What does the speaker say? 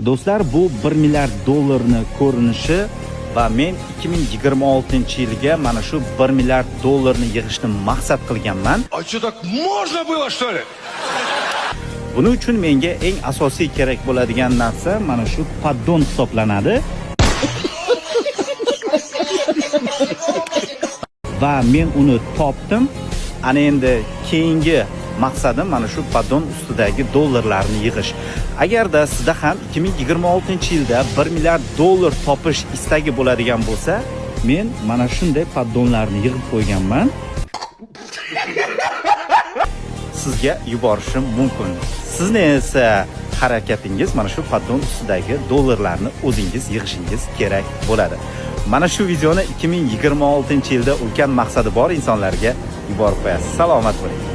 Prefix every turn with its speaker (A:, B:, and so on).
A: Do'stlar, bu 1 milliard dollarni ko'rinishi va men 2026-yilga mana shu 1 milliard dollarni yig'ishni maqsad qilganman.
B: А что, так можно было, что ли?
A: Buning uchun menga eng asosiy kerak bo'ladigan narsa mana shu paddon hisoblanadi. Va men uni topdim. Ana endi keyingi maqsadim mana shu paddon ustidagi dollarlarni yig'ish. Agarda sizda ham 2026-yilda 1 milliard dollar topish istagi bo'ladigan bo'lsa, men mana shunday paddonlarni yig'ib qo'yganman. Sizga yuborishim mumkin. Sizni esa harakatingiz mana shu paddon ustidagi dollarlarni o'zingiz yig'ishingiz kerak bo'ladi. Mana shu videoni 2026-yilda ulkan maqsadi bor insonlarga yuborib qo'yasiz. Salomat bo'ling.